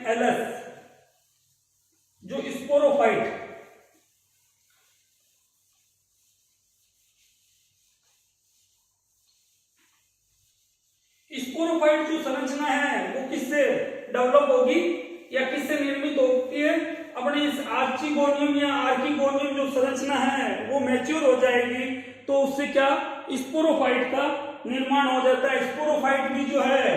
LS जो sporophyte, sporophyte जो संरचना है वो किससे डेवलप होगी या किससे निर्मित होती है? अपने इस आर्चिगोनियम या आर्किगोनियम जो संरचना है वो मैच्योर हो जाएगी तो उससे क्या स्पोरोफाइट का निर्माण हो जाता है। स्पोरोफाइट भी जो है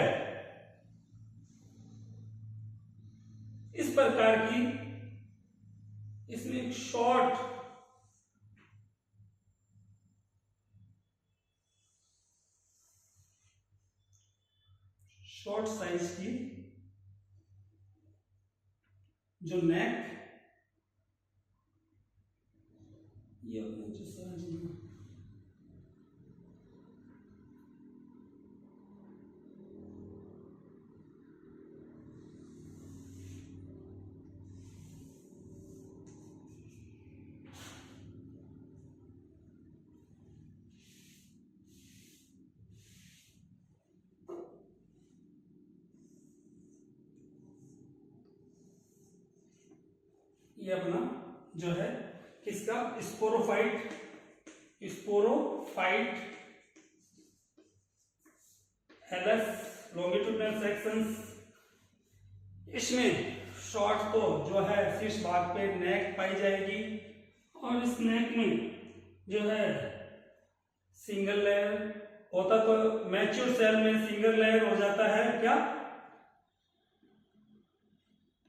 इस प्रकार की, इसमें एक शॉर्ट साइज की जो नेक, ये अपने जो संरचना ये अपना जो है किसका स्पोरोफाइट एलएस लॉन्गिट्यूडिनल सेक्शंस। इसमें शॉर्ट तो जो है शीर्ष भाग पे नेक पाई जाएगी और इस नेक में जो है सिंगल लेयर होता, तो मैच्योर सेल में सिंगल लेयर हो जाता है क्या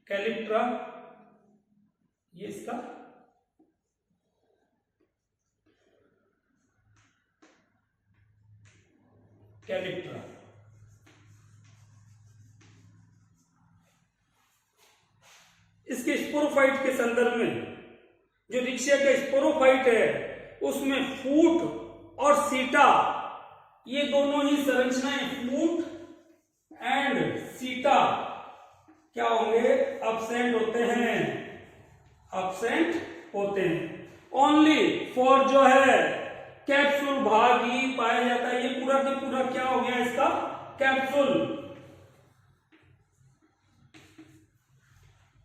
कैलिप्ट्रा, ये इसका कैलिप्ट्रा। इसके स्पोरोफाइट के संदर्भ में जो रिक्शिया का स्पोरोफाइट है उसमें फूट और सीटा ये दोनों ही संरचनाएं, फूट एंड सीटा क्या होंगे absent होते हैं। ओनली फॉर जो है कैप्सूल भाग ही पाया जाता है। ये पूरा का पूरा क्या हो गया इसका कैप्सूल।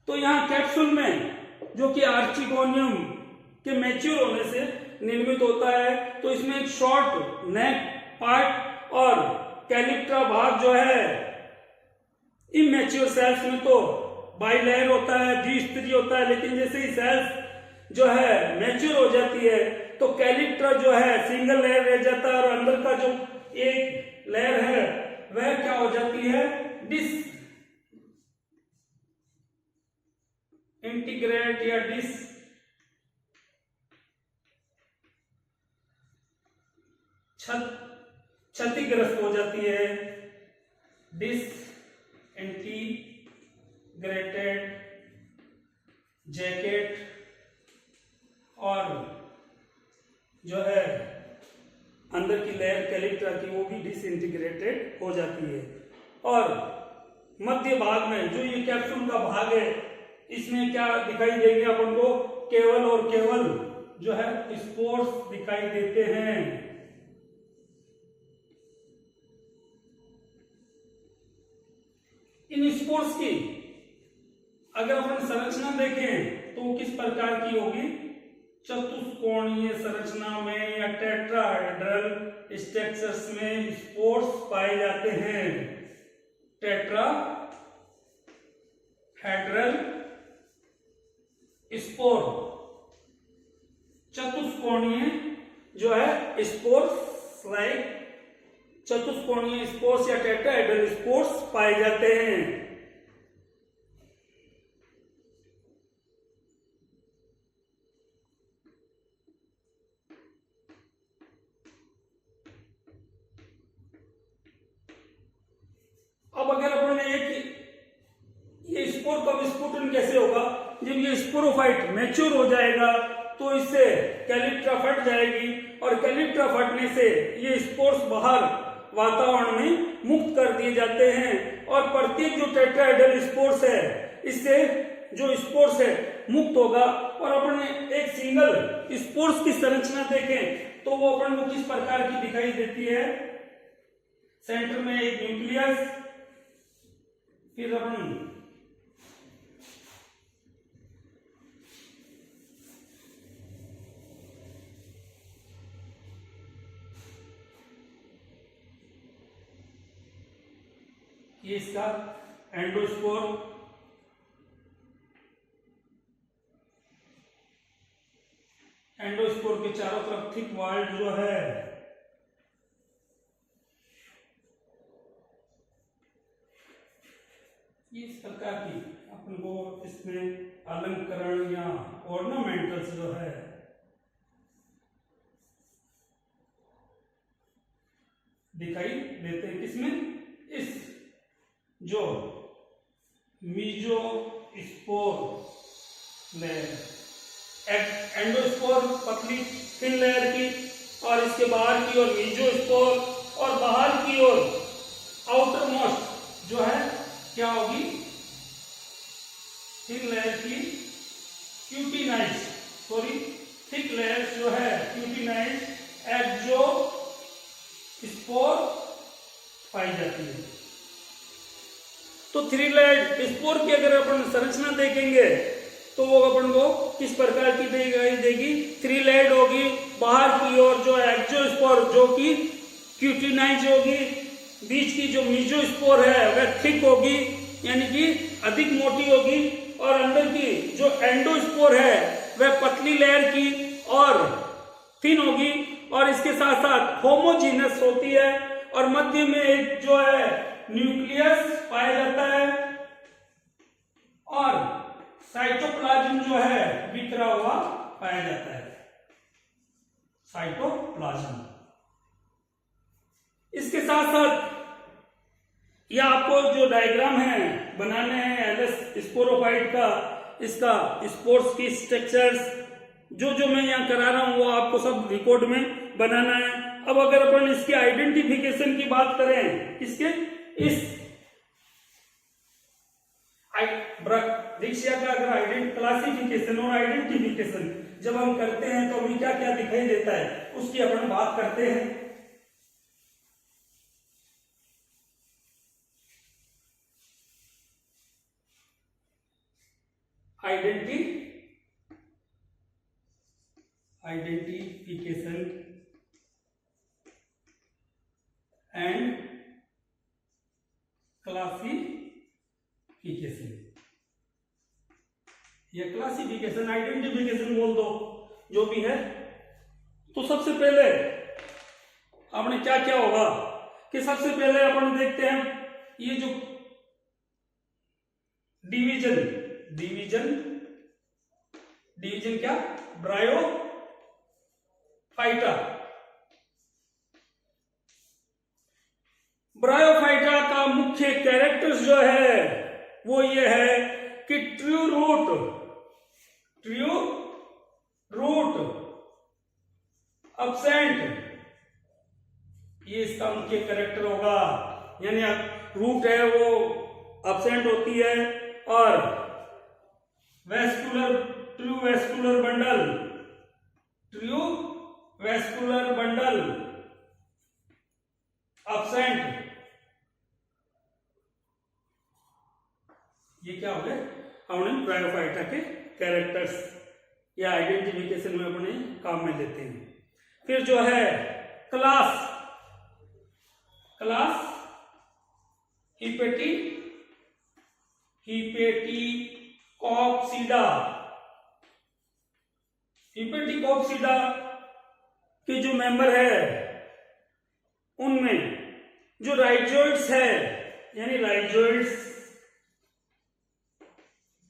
तो यहां कैप्सूल में जो कि आर्चिगोनियम के मैच्योर होने से निर्मित होता है, तो इसमें एक शॉर्ट नेक पार्ट और कैलिप्ट्रा भाग जो है इमैच्योर सेल्स में तो बाइलेयर होता है, द्विस्तरीय होता है, लेकिन जैसे ही सेल्स जो है मैच्योर हो जाती है तो कैलिप्ट्रा जो है सिंगल लेयर रह जाता है और अंदर का जो एक लेयर है वह क्या हो जाती है डिस इंटीग्रेट या डिस क्षतिग्रस्त हो जाती है, डिस इंटीग्रेटेड जैकेट, और जो है अंदर की लेयर कैलिप्ट्रा की वो भी डिसइंटीग्रेटेड हो जाती है। और मध्य भाग में जो ये कैप्सूल का भाग है इसमें क्या दिखाई देंगे अपन को, केवल और केवल जो है स्पोर्स दिखाई देते हैं। इन स्पोर्स की अगर अपन संरचना देखें तो किस प्रकार की होगी, चतुष्कोणीय संरचना में या टेट्राहेड्रल स्ट्रक्चर्स में स्पोर्स पाए जाते हैं। टेट्राहेड्रल स्पोर, चतुष्कोणीय जो है स्पोर्स, लाइक चतुष्कोणीय स्पोर्स या टेट्राहेड्रल स्पोर्स पाए जाते हैं। अब अगर अपन ये स्पोर का विस्फोटन कैसे होगा, जब ये स्पोरोफाइट मैच्योर हो जाएगा तो इससे कैलिप्ट्रा फट जाएगी और कैलिप्ट्रा फटने से ये स्पोर्स बाहर वातावरण में मुक्त कर दिए जाते हैं और प्रत्येक जो टेट्राहेड्रल स्पोर्स है इससे जो स्पोर्स है मुक्त होगा। और अपन एक सिंगल स्पोर्स की संरचना देखें तो वो अपन को किस प्रकार की दिखाई देती है, सेंटर में एक न्यूक्लियस, फिर अपन ये इसका एंडोस्पोर, एंडोस्पोर के चारों तरफ थिक वॉल्ड जो है इस प्रकार की अपन को इसमें अलंकरण या ऑर्नामेंटल्स जो है दिखाई देते हैं। किसमें? इस जो मीजोस्पोर लेयर, एंडोस्पोर पतली थिन लेयर की, और इसके बाहर की ओर मीजोस्पोर, और बाहर की ओर आउटर मोस्ट जो है क्या होगी? थिन लेयर की क्यूटिनाइज, सॉरी थिक लेयर जो है क्यूटिनाइज एक्जो स्पोर पाई जाती है। तो थ्री लेयर्ड स्पोर की अगर अपन संरचना देखेंगे तो वो अपन को किस प्रकार की देगी? थ्री लेयर्ड होगी। बाहर की ओर जो एक्जोस्पोर जो कि क्यूटिनाइज होगी, बीच की जो मीजोस्पोर है वह थिक होगी यानी कि अधिक मोटी होगी, और अंदर की जो एंडोस्पोर है वह पतली लेयर की और थिन होगी, और इसके साथ साथ होमोजीनस होती है, और मध्य में एक जो है न्यूक्लियस पाया जाता है, और साइटोप्लाज्म जो है बिखरा हुआ पाया जाता है, साइटोप्लाज्म। इसके साथ साथ यह आपको जो डायग्राम है बनाने हैं एलएस स्पोरोफाइट का, इसका स्पोर्स की स्ट्रक्चर्स जो मैं यहाँ करा रहा हूं वो आपको सब रिकॉर्ड में बनाना है। अब अगर अपन इसकी आइडेंटिफिकेशन की बात करें, इसके इस दृश्य का अगर क्लासिफिकेशन और आइडेंटिफिकेशन जब हम करते हैं तो हमें क्या क्या दिखाई देता है उसकी अपन बात करते हैं। आइडेंटिफिकेशन एंड क्लासिफिकेशन, या क्लासिफिकेशन आइडेंटिफिकेशन बोल दो, जो भी है। तो सबसे पहले आपने क्या क्या होगा कि सबसे पहले अपन देखते हैं ये जो डिवीजन क्या? ब्रायोफाइटा का मुख्य कैरेक्टर्स जो है वो ये है कि ट्रू रूट absent, ये इसका मुख्य कैरेक्टर होगा, यानी रूट है वो absent होती है, और ट्रू वेस्कुलर बंडल absent। ये क्या हो गए? हमने ब्रायोफाइटा के कैरेक्टर्स या आइडेंटिफिकेशन में अपने काम में लेते हैं। फिर जो है क्लास हिपेटिकॉप्सिडा के जो मेंबर है उनमें जो राइजोइड्स है, यानी राइजोइड्स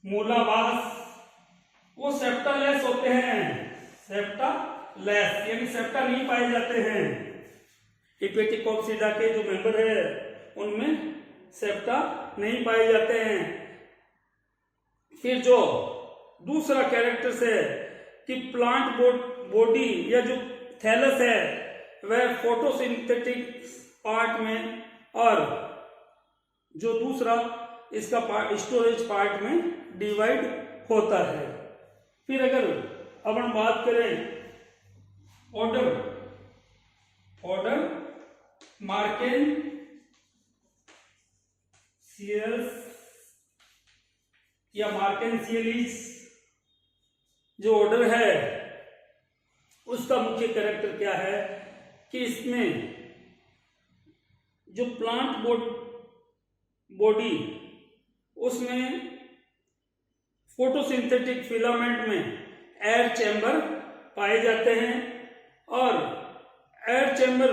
मूलावास, वो सेप्टालेस होते हैं, सेप्टालेस यानी सेप्टा नहीं पाए जाते हैं। हिपेटिकॉप्सिडा के जो मेंबर है उनमें सेप्टा नहीं पाए जाते हैं। फिर जो दूसरा कैरेक्टर्स है कि प्लांट बॉडी या जो थैलस है वह फोटोसिंथेटिक पार्ट में, और जो दूसरा इसका स्टोरेज पार्ट में डिवाइड होता है। फिर अगर अपन बात करें ऑर्डर मार्केनसियस या मार्केनसियलिस जो ऑर्डर है उसका मुख्य कैरेक्टर क्या है कि इसमें जो प्लांट बॉडी, उसमें फोटोसिंथेटिक फिलामेंट में एयर चैम्बर पाए जाते हैं और एयर चैम्बर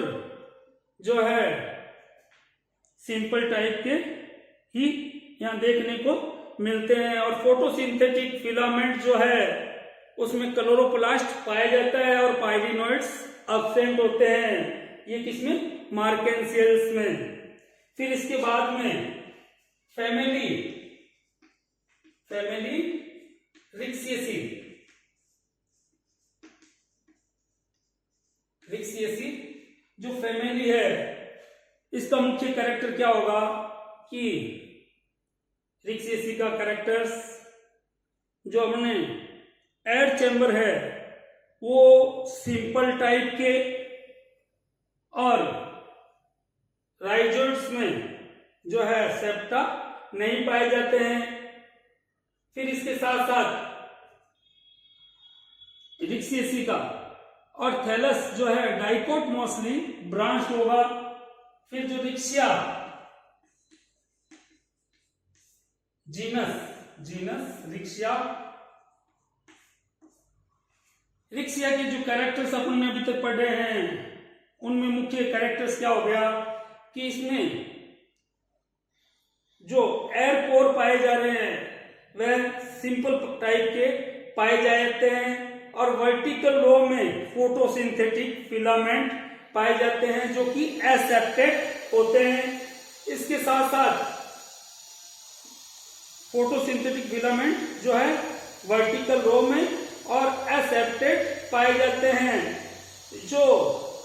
जो है सिंपल टाइप के ही यहाँ देखने को मिलते हैं और फोटोसिंथेटिक फिलामेंट जो है उसमें क्लोरोप्लास्ट पाया जाता है और पायरिनोइड्स एब्सेंट होते हैं। ये किसमें? मार्केंसियल्स में। फिर इसके बाद में फैमिली रिक्सियेसी, जो फैमिली है इसका मुख्य कैरेक्टर क्या होगा कि रिक्सियेसी का कैरेक्टर्स जो अपने एयर चैम्बर है वो सिंपल टाइप के और राइजोइड्स में जो है सेप्टा नहीं पाए जाते हैं। फिर इसके साथ साथ रिक्सियेसी का और थैलस जो है डाइकोट मोस्टली ब्रांच होगा। फिर जो रिक्सिया जीनस रिक्सिया के जो कैरेक्टर्स अपन ने अभी तक पढ़े हैं उनमें मुख्य कैरेक्टर्स क्या हो गया कि इसमें जो एयर पोर पाए जा रहे हैं वह सिंपल टाइप के पाए जाते हैं और वर्टिकल रो में फोटोसिंथेटिक फिलामेंट पाए जाते हैं जो कि एसेप्टेड होते हैं। इसके साथ साथ फोटोसिंथेटिक फिलामेंट जो है वर्टिकल रो में और एसेप्टेड पाए जाते हैं। जो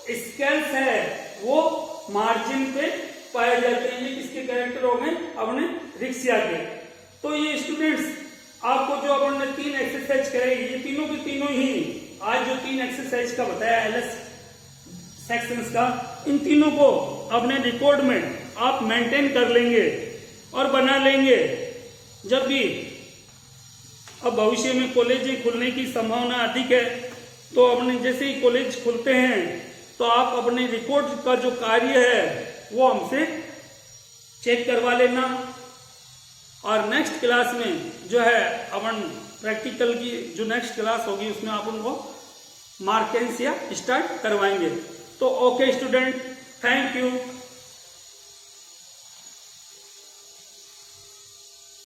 स्केल्स है वो मार्जिन पे पाए जाते हैं। ये किसके कैरेक्टर हो गए? अपने रिक्सिया के। तो ये स्टूडेंट्स आपको जो अपन ने 3 एक्सरसाइज करेगी, ये तीनों के तीनों ही आज जो 3 एक्सरसाइज का बताया एलएस सेक्शंस का, इन तीनों को अपने रिकॉर्ड में आप मेंटेन कर लेंगे और बना लेंगे। जब भी अब भविष्य में कॉलेज खुलने की संभावना अधिक है तो अपने जैसे ही कॉलेज खुलते हैं तो आप अपने रिकॉर्ड का जो कार्य है वो हमसे चेक करवा लेना और नेक्स्ट क्लास में जो है अपन प्रैक्टिकल की जो नेक्स्ट क्लास होगी उसमें अपन को मार्केंसिया स्टार्ट करवाएंगे। तो ओके स्टूडेंट, थैंक यू।